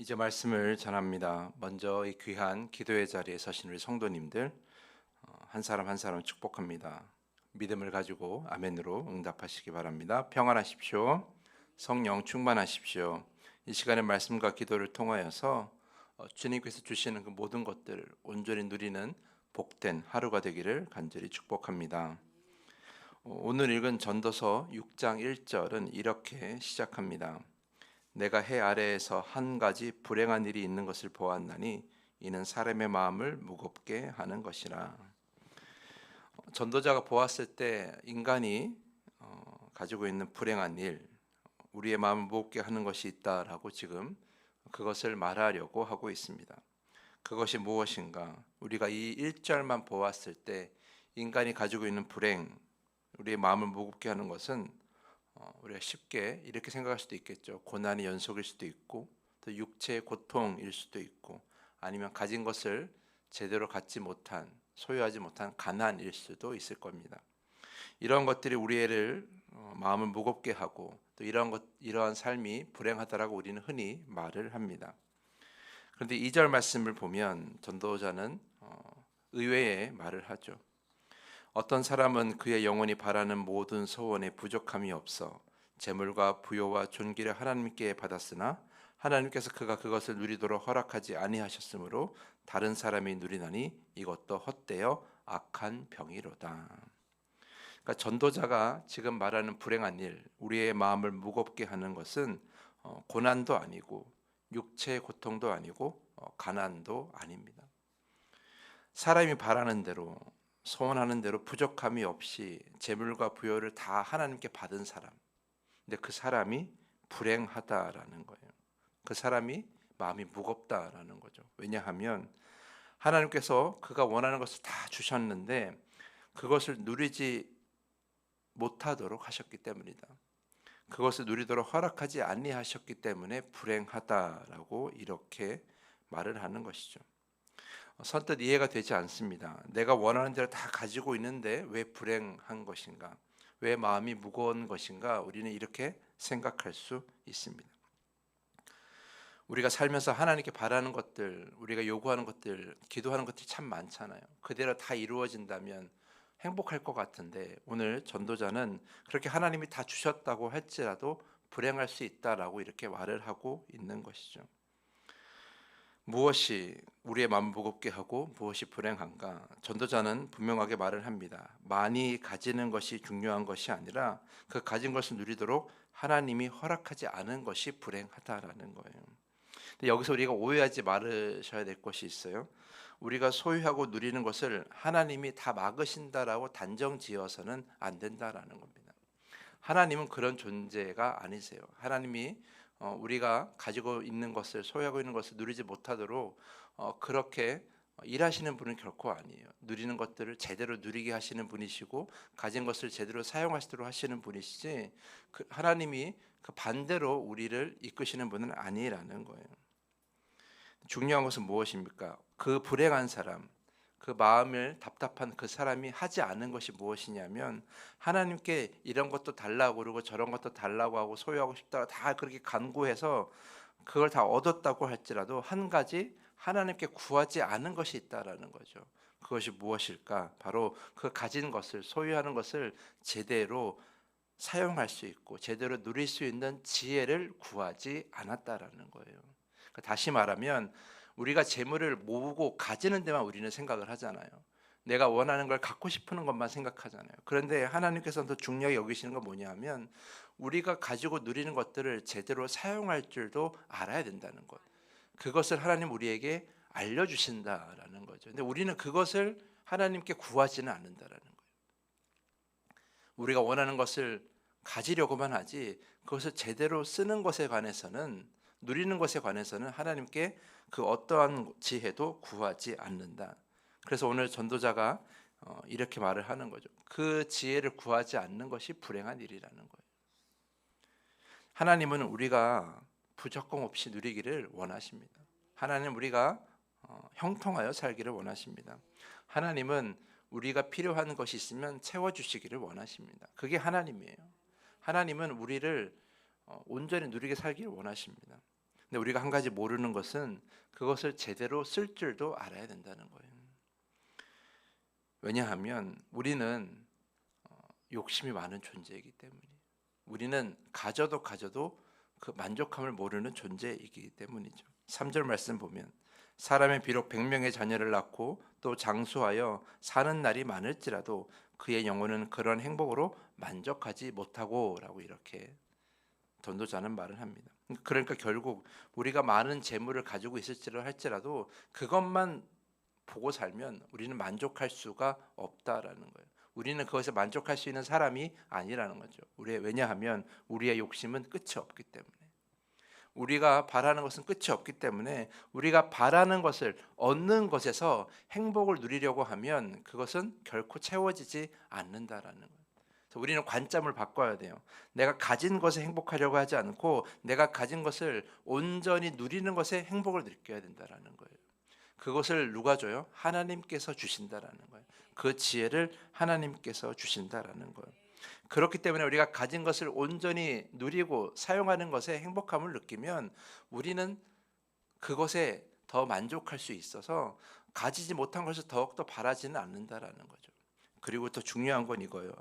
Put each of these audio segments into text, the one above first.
이제 말씀을 전합니다. 먼저 이 귀한 기도의 자리에 서신 우리 성도님들 한 사람 한 사람 축복합니다. 믿음을 가지고 아멘으로 응답하시기 바랍니다. 평안하십시오. 성령 충만하십시오. 이 시간의 말씀과 기도를 통하여서 주님께서 주시는 그 모든 것들을 온전히 누리는 복된 하루가 되기를 간절히 축복합니다. 오늘 읽은 전도서 6장 1절은 이렇게 시작합니다. 내가 해 아래에서 한 가지 불행한 일이 있는 것을 보았나니 이는 사람의 마음을 무겁게 하는 것이라. 전도자가 보았을 때 인간이 가지고 있는 불행한 일, 우리의 마음을 무겁게 하는 것이 있다라고 지금 그것을 말하려고 하고 있습니다. 그것이 무엇인가? 우리가 이 1절만 보았을 때 인간이 가지고 있는 불행, 우리의 마음을 무겁게 하는 것은 우리가 쉽게 이렇게 생각할 수도 있겠죠. 고난의 연속일 수도 있고, 또 육체의 고통일 수도 있고, 아니면 가진 것을 제대로 갖지 못한, 소유하지 못한 가난일 수도 있을 겁니다. 이런 것들이 우리를 마음을 무겁게 하고, 또 이러한 삶이 불행하다라고 우리는 흔히 말을 합니다. 그런데 2절 말씀을 보면 전도자는 의외의 말을 하죠. 어떤 사람은 그의 영혼이 바라는 모든 소원에 부족함이 없어 재물과 부요와 존귀를 하나님께 받았으나 하나님께서 그가 그것을 누리도록 허락하지 아니하셨으므로 다른 사람이 누리나니 이것도 헛되어 악한 병이로다. 그러니까 전도자가 지금 말하는 불행한 일, 우리의 마음을 무겁게 하는 것은 고난도 아니고 육체의 고통도 아니고 가난도 아닙니다. 사람이 바라는 대로 소원하는 대로 부족함이 없이 재물과 부여를 다 하나님께 받은 사람, 근데 그 사람이 불행하다라는 거예요. 그 사람이 마음이 무겁다라는 거죠. 왜냐하면 하나님께서 그가 원하는 것을 다 주셨는데 그것을 누리지 못하도록 하셨기 때문이다. 그것을 누리도록 허락하지 아니하셨기 때문에 불행하다라고 이렇게 말을 하는 것이죠. 선뜻 이해가 되지 않습니다. 내가 원하는 대로 다 가지고 있는데 왜 불행한 것인가? 왜 마음이 무거운 것인가? 우리는 이렇게 생각할 수 있습니다. 우리가 살면서 하나님께 바라는 것들, 우리가 요구하는 것들, 기도하는 것들이 참 많잖아요. 그대로 다 이루어진다면 행복할 것 같은데 오늘 전도자는 그렇게 하나님이 다 주셨다고 할지라도 불행할 수 있다라고 이렇게 말을 하고 있는 것이죠. 무엇이 우리의 마음을 무겁게 하고 무엇이 불행한가? 전도자는 분명하게 말을 합니다. 많이 가지는 것이 중요한 것이 아니라 그 가진 것을 누리도록 하나님이 허락하지 않은 것이 불행하다라는 거예요. 근데 여기서 우리가 오해하지 말으셔야 될 것이 있어요. 우리가 소유하고 누리는 것을 하나님이 다 막으신다라고 단정지어서는 안 된다라는 겁니다. 하나님은 그런 존재가 아니세요. 하나님이 우리가 가지고 있는 것을 소유하고 있는 것을 누리지 못하도록 그렇게 일하시는 분은 결코 아니에요. 누리는 것들을 제대로 누리게 하시는 분이시고 가진 것을 제대로 사용하시도록 하시는 분이시지 하나님이 그 반대로 우리를 이끄시는 분은 아니라는 거예요. 중요한 것은 무엇입니까? 그 불행한 사람, 그 마음을 답답한 그 사람이 하지 않은 것이 무엇이냐면 하나님께 이런 것도 달라고 그러고 저런 것도 달라고 하고 소유하고 싶다고 다 그렇게 간구해서 그걸 다 얻었다고 할지라도 한 가지 하나님께 구하지 않은 것이 있다라는 거죠. 그것이 무엇일까? 바로 그 가진 것을 소유하는 것을 제대로 사용할 수 있고 제대로 누릴 수 있는 지혜를 구하지 않았다라는 거예요. 그러니까 다시 말하면 우리가 재물을 모으고 가지는 데만 우리는 생각을 하잖아요. 내가 원하는 걸 갖고 싶은 것만 생각하잖아요. 그런데 하나님께서는 더 중요하게 여기시는 건 뭐냐면 우리가 가지고 누리는 것들을 제대로 사용할 줄도 알아야 된다는 것. 그것을 하나님 우리에게 알려주신다라는 거죠. 근데 우리는 그것을 하나님께 구하지는 않는다라는 거예요. 우리가 원하는 것을 가지려고만 하지 그것을 제대로 쓰는 것에 관해서는 누리는 것에 관해서는 하나님께 그 어떠한 지혜도 구하지 않는다. 그래서 오늘 전도자가 이렇게 말을 하는 거죠. 그 지혜를 구하지 않는 것이 불행한 일이라는 거예요. 하나님은 우리가 부조건 없이 누리기를 원하십니다. 하나님은 우리가 형통하여 살기를 원하십니다. 하나님은 우리가 필요한 것이 있으면 채워주시기를 원하십니다. 그게 하나님이에요. 하나님은 우리를 온전히 누리게 살기를 원하십니다. 근데 우리가 한 가지 모르는 것은 그것을 제대로 쓸 줄도 알아야 된다는 거예요. 왜냐하면 우리는 욕심이 많은 존재이기 때문에, 우리는 가져도 그 만족함을 모르는 존재이기 때문이죠. 3절 말씀 보면 사람이 비록 100명의 자녀를 낳고 또 장수하여 사는 날이 많을지라도 그의 영혼은 그런 행복으로 만족하지 못하고 라고 이렇게 전도자는 말을 합니다. 그러니까 결국 우리가 많은 재물을 가지고 있을지라 할지라도 그것만 보고 살면 우리는 만족할 수가 없다라는 거예요. 우리는 그것에 만족할 수 있는 사람이 아니라는 거죠. 왜냐하면 우리의 욕심은 끝이 없기 때문에, 우리가 바라는 것은 끝이 없기 때문에, 우리가 바라는 것을 얻는 것에서 행복을 누리려고 하면 그것은 결코 채워지지 않는다라는 거예요. 우리는 관점을 바꿔야 돼요. 내가 가진 것에 행복하려고 하지 않고 내가 가진 것을 온전히 누리는 것에 행복을 느껴야 된다라는 거예요. 그것을 누가 줘요? 하나님께서 주신다라는 거예요. 그 지혜를 하나님께서 주신다라는 거예요. 그렇기 때문에 우리가 가진 것을 온전히 누리고 사용하는 것에 행복함을 느끼면 우리는 그것에 더 만족할 수 있어서 가지지 못한 것을 더욱더 바라지는 않는다라는 거죠. 그리고 더 중요한 건 이거예요.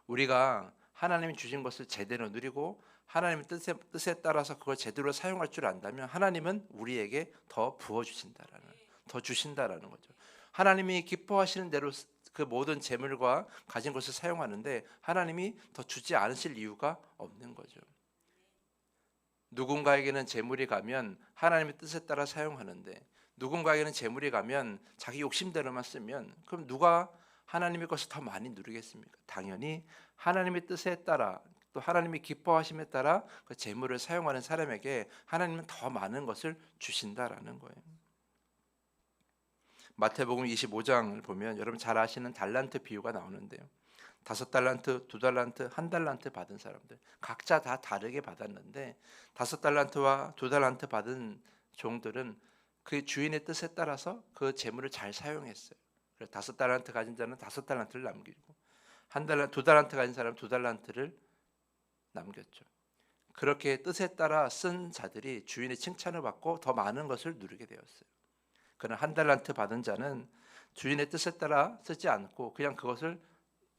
우리가 하나님이 주신 것을 제대로 누리고 하나님의 뜻에 따라서 그걸 제대로 사용할 줄 안다면 하나님은 우리에게 더 부어주신다라는, 더 주신다라는 거죠. 하나님이 기뻐하시는 대로 그 모든 재물과 가진 것을 사용하는데 하나님이 더 주지 않으실 이유가 없는 거죠. 누군가에게는 재물이 가면 하나님의 뜻에 따라 사용하는데, 누군가에게는 재물이 가면 자기 욕심대로만 쓰면, 그럼 누가 하나님의 것을 더 많이 누리겠습니까? 당연히 하나님의 뜻에 따라, 또 하나님이 기뻐하심에 따라 그 재물을 사용하는 사람에게 하나님은 더 많은 것을 주신다라는 거예요. 마태복음 25장을 보면 여러분 잘 아시는 달란트 비유가 나오는데요. 5달란트, 2달란트, 1달란트 받은 사람들 각자 다 다르게 받았는데 5달란트와 2달란트 받은 종들은 그 주인의 뜻에 따라서 그 재물을 잘 사용했어요. 그래서 5달란트 가진 자는 5달란트를 남기고 2달란트 가진 사람은 2달란트를 남겼죠. 그렇게 뜻에 따라 쓴 자들이 주인의 칭찬을 받고 더 많은 것을 누리게 되었어요. 그러나 1달란트 받은 자는 주인의 뜻에 따라 쓰지 않고 그냥 그것을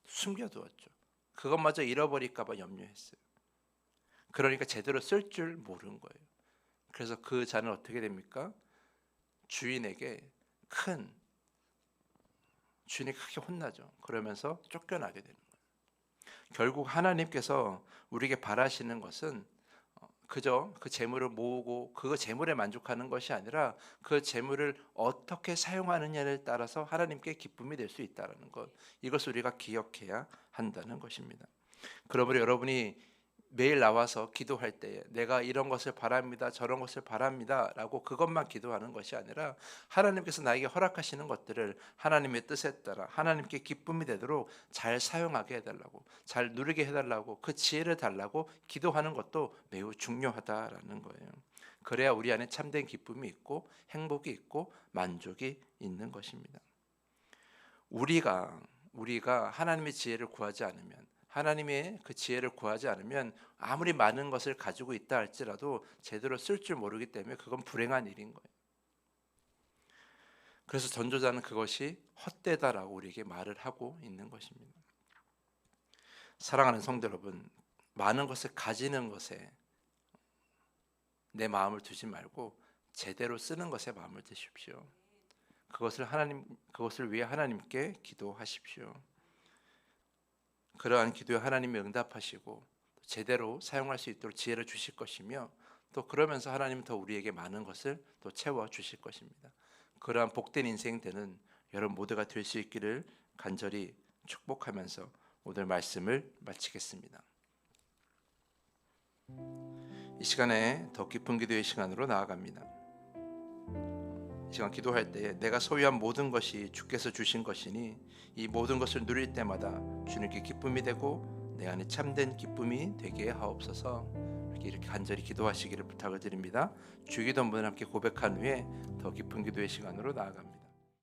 숨겨두었죠. 그것마저 잃어버릴까 봐 염려했어요. 그러니까 제대로 쓸 줄 모르는 거예요. 그래서 그 자는 어떻게 됩니까? 주인이 크게 혼나죠. 그러면서 쫓겨나게 되는 거예요. 결국 하나님께서 우리에게 바라시는 것은 그저 그 재물을 모으고 그 재물에 만족하는 것이 아니라 그 재물을 어떻게 사용하느냐에 따라서 하나님께 기쁨이 될 수 있다는 것, 이것을 우리가 기억해야 한다는 것입니다. 그러므로 여러분이 매일 나와서 기도할 때에 내가 이런 것을 바랍니다, 저런 것을 바랍니다 라고 그것만 기도하는 것이 아니라 하나님께서 나에게 허락하시는 것들을 하나님의 뜻에 따라 하나님께 기쁨이 되도록 잘 사용하게 해달라고, 잘 누리게 해달라고, 그 지혜를 달라고 기도하는 것도 매우 중요하다라는 거예요. 그래야 우리 안에 참된 기쁨이 있고 행복이 있고 만족이 있는 것입니다. 우리가 하나님의 지혜를 구하지 않으면, 하나님의 그 지혜를 구하지 않으면 아무리 많은 것을 가지고 있다 할지라도 제대로 쓸 줄 모르기 때문에 그건 불행한 일인 거예요. 그래서 전도자는 그것이 헛되다라고 우리에게 말을 하고 있는 것입니다. 사랑하는 성도 여러분, 많은 것을 가지는 것에 내 마음을 두지 말고 제대로 쓰는 것에 마음을 두십시오. 그것을 위해 하나님께 기도하십시오. 그러한 기도에 하나님이 응답하시고 제대로 사용할 수 있도록 지혜를 주실 것이며, 또 그러면서 하나님은 더 우리에게 많은 것을 또 채워 주실 것입니다. 그러한 복된 인생 되는 여러분 모두가 될 수 있기를 간절히 축복하면서 오늘 말씀을 마치겠습니다. 이 시간에 더 깊은 기도의 시간으로 나아갑니다. 이 시간 기도할 때 내가 소유한 모든 것이 주께서 주신 것이니 이 모든 것을 누릴 때마다 주님께 기쁨이 되고 내 안에 참된 기쁨이 되게 하옵소서. 이렇게 간절히 기도하시기를 부탁을 드립니다. 주기도문을 함께 고백한 후에 더 깊은 기도의 시간으로 나아갑니다.